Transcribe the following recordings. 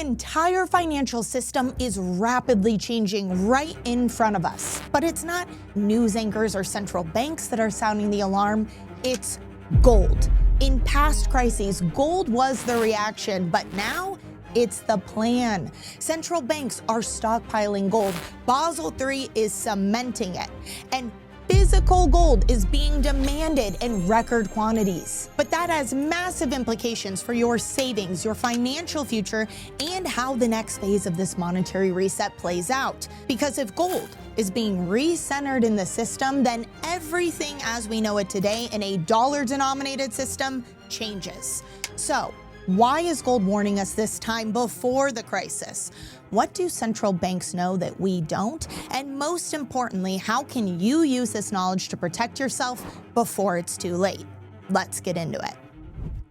entire financial system is rapidly changing right in front of us. But it's not news anchors or central banks that are sounding the alarm, it's gold. In past crises, gold was the reaction, but now it's the plan. Central banks are stockpiling gold. Basel III is cementing it. And physical gold is being demanded in record quantities. But that has massive implications for your savings, your financial future, and how the next phase of this monetary reset plays out. Because if gold is being re-centered in the system, then everything as we know it today in a dollar-denominated system changes. So, why is gold warning us this time before the crisis? What do central banks know that we don't? And most importantly, how can you use this knowledge to protect yourself before it's too late? Let's get into it.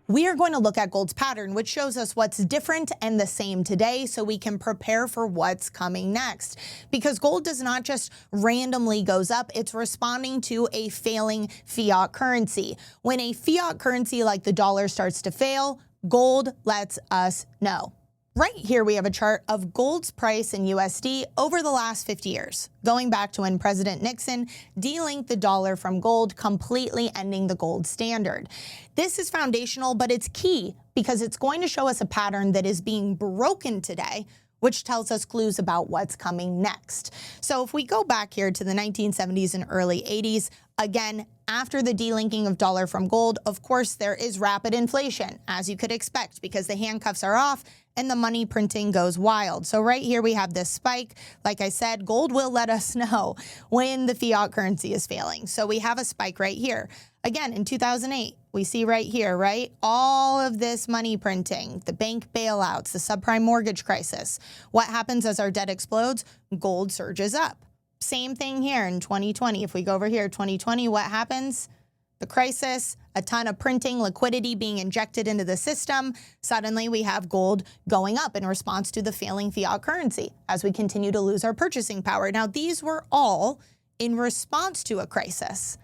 We are going to look at gold's pattern, which shows us what's different and the same today so we can prepare for what's coming next. Because gold does not just randomly goes up, it's responding to a failing fiat currency. When a fiat currency like the dollar starts to fail, gold lets us know. Right here we have a chart of gold's price in USD over the last 50 years, going back to when President Nixon delinked the dollar from gold, completely ending the gold standard. This is foundational, but it's key because it's going to show us a pattern that is being broken today, which tells us clues about what's coming next. So if we go back here to the 1970s and early 80s, again, after the delinking of dollar from gold, of course, there is rapid inflation, as you could expect, because the handcuffs are off and the money printing goes wild. So right here we have this spike. Like I said, gold will let us know when the fiat currency is failing. So we have a spike right here. Again, in 2008, we see right here, right? All of this money printing, the bank bailouts, the subprime mortgage crisis. What happens as our debt explodes? Gold surges up. Same thing here in 2020. If we go over here, 2020, what happens? The crisis, a ton of printing, liquidity being injected into the system. Suddenly we have gold going up in response to the failing fiat currency as we continue to lose our purchasing power. Now, these were all in response to a crisis.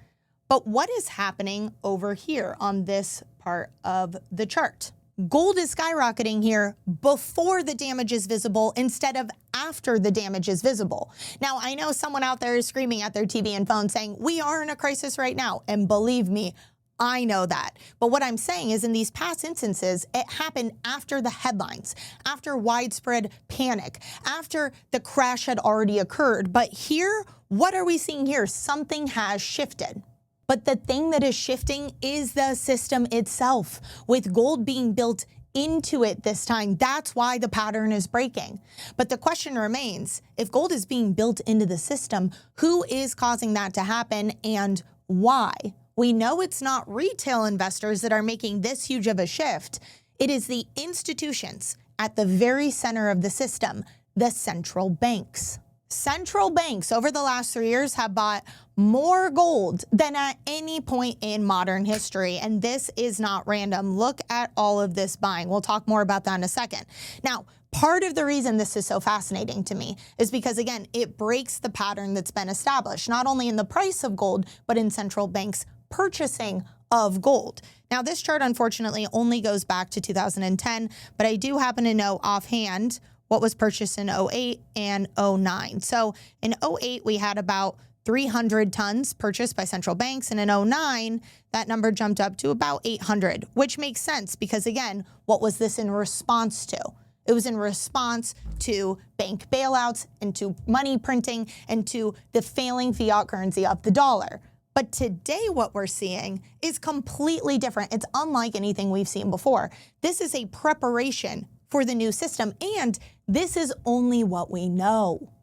But what is happening over here on this part of the chart? Gold is skyrocketing here before the damage is visible instead of after the damage is visible. Now, I know someone out there is screaming at their TV and phone saying, we are in a crisis right now. And believe me, I know that. But what I'm saying is in these past instances, it happened after the headlines, after widespread panic, after the crash had already occurred. But here, what are we seeing here? Something has shifted. But the thing that is shifting is the system itself, with gold being built into it this time. That's why the pattern is breaking. But the question remains, if gold is being built into the system, who is causing that to happen and why? We know it's not retail investors that are making this huge of a shift. It is the institutions at the very center of the system, the central banks. Central banks over the last 3 years have bought more gold than at any point in modern history. And this is not random. Look at all of this buying. We'll talk more about that in a second. Now, part of the reason this is so fascinating to me is because, again, it breaks the pattern that's been established, not only in the price of gold, but in central banks purchasing of gold. Now, this chart, unfortunately, only goes back to 2010, but I do happen to know offhand what was purchased in 08 and 09. So in 08, we had about 300 tons purchased by central banks. And in 09, that number jumped up to about 800, which makes sense because, again, what was this in response to? It was in response to bank bailouts and to money printing and to the failing fiat currency of the dollar. But today what we're seeing is completely different. It's unlike anything we've seen before. This is a preparation for the new system, and this is only what we know.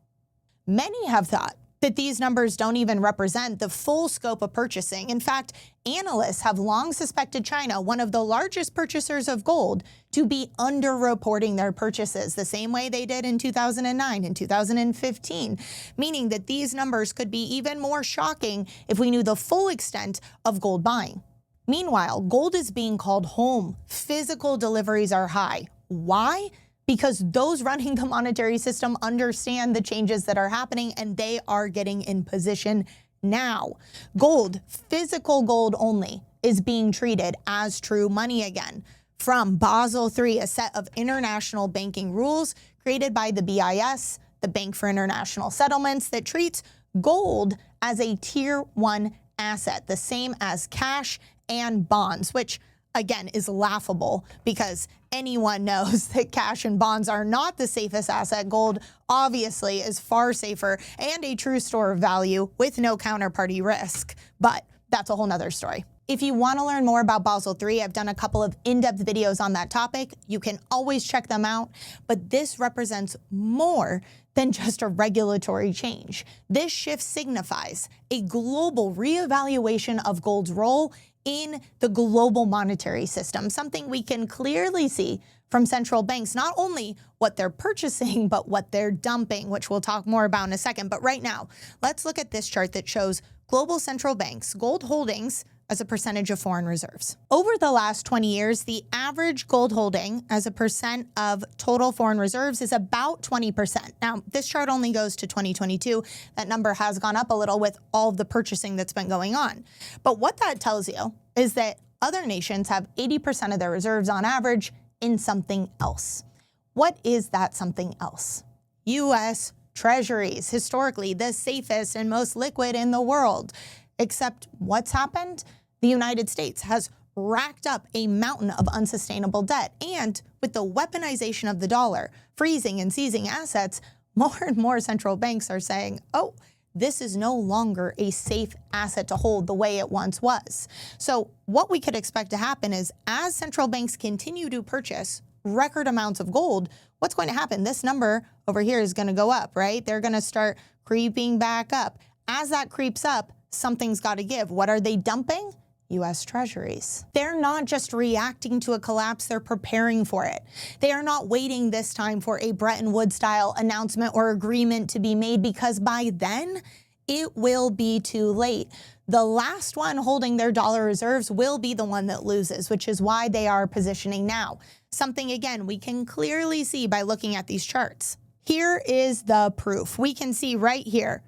Many have thought that these numbers don't even represent the full scope of purchasing. In fact, analysts have long suspected China, one of the largest purchasers of gold, to be underreporting their purchases the same way they did in 2009 and 2015, meaning that these numbers could be even more shocking if we knew the full extent of gold buying. Meanwhile, gold is being called home. Physical deliveries are high. Why? Because those running the monetary system understand the changes that are happening and they are getting in position now. Gold, physical gold only, is being treated as true money again. from Basel III, a set of international banking rules created by the BIS, the Bank for International Settlements, that treats gold as a tier 1 asset, the same as cash and bonds, which again is laughable because anyone knows that cash and bonds are not the safest asset. Gold obviously is far safer and a true store of value with no counterparty risk, but that's a whole nother story. If you want to learn more about Basel III, I've done a couple of in-depth videos on that topic. You can always check them out, but this represents more than just a regulatory change. This shift signifies a global reevaluation of gold's role in the global monetary system, something we can clearly see from central banks, not only what they're purchasing, but what they're dumping, which we'll talk more about in a second. But right now, let's look at this chart that shows global central banks' gold holdings as a percentage of foreign reserves. Over the last 20 years, the average gold holding as a percent of total foreign reserves is about 20%. Now, this chart only goes to 2022. That number has gone up a little with all of the purchasing that's been going on. But what that tells you is that other nations have 80% of their reserves on average in something else. What is that something else? US Treasuries, historically the safest and most liquid in the world. Except what's happened? The United States has racked up a mountain of unsustainable debt. And with the weaponization of the dollar, freezing and seizing assets, more and more central banks are saying, oh, this is no longer a safe asset to hold the way it once was. So what we could expect to happen is as central banks continue to purchase record amounts of gold, what's going to happen? This number over here is going to go up, right? They're going to start creeping back up. As that creeps up, something's got to give. What are they dumping? US Treasuries. They're not just reacting to a collapse, they're preparing for it. They are not waiting this time for a Bretton Woods style announcement or agreement to be made, because by then it will be too late. The last one holding their dollar reserves will be the one that loses, which is why they are positioning now. Something, again, we can clearly see by looking at these charts. Here is the proof. We can see right here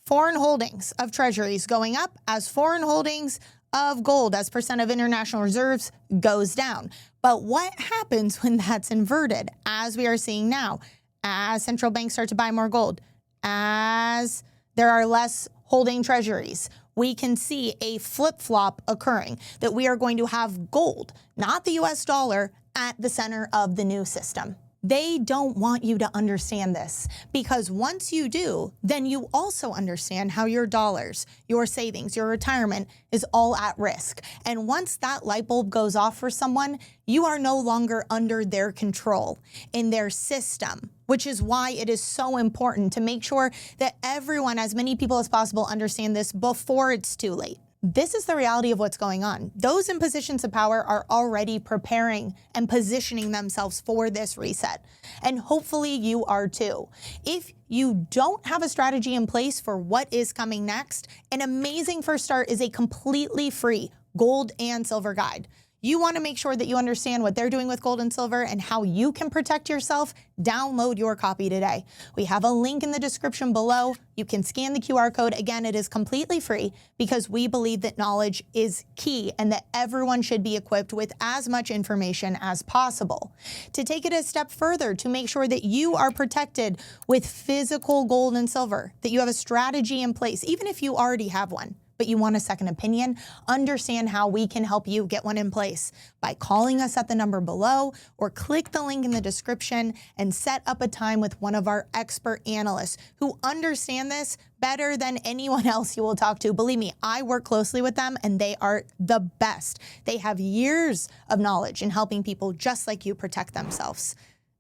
foreign holdings of treasuries going up as foreign holdings of gold as percent of international reserves goes down. But what happens when that's inverted, as we are seeing now, as central banks start to buy more gold, as there are less holding treasuries? We can see a flip-flop occurring, that we are going to have gold, not the US dollar, at the center of the new system. They don't want you to understand this, because once you do, then you also understand how your dollars, your savings, your retirement is all at risk. And once that light bulb goes off for someone, you are no longer under their control in their system, which is why it is so important to make sure that everyone, as many people as possible, understand this before it's too late. This is the reality of what's going on. Those in positions of power are already preparing and positioning themselves for this reset. And hopefully you are too. If you don't have a strategy in place for what is coming next, an amazing first start is a completely free gold and silver guide. You want to make sure that you understand what they're doing with gold and silver and how you can protect yourself. Download your copy today. We have a link in the description below. You can scan the QR code. Again, it is completely free because we believe that knowledge is key and that everyone should be equipped with as much information as possible. To take it a step further, to make sure that you are protected with physical gold and silver, that you have a strategy in place, even if you already have one, but you want a second opinion, understand how we can help you get one in place by calling us at the number below or click the link in the description and set up a time with one of our expert analysts who understand this better than anyone else you will talk to. Believe me, I work closely with them and they are the best. They have years of knowledge in helping people just like you protect themselves.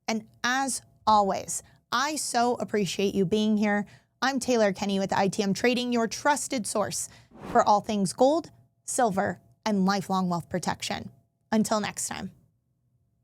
And as always, I so appreciate you being here. I'm Taylor Kenney with ITM Trading, your trusted source for all things gold, silver, and lifelong wealth protection. Until next time.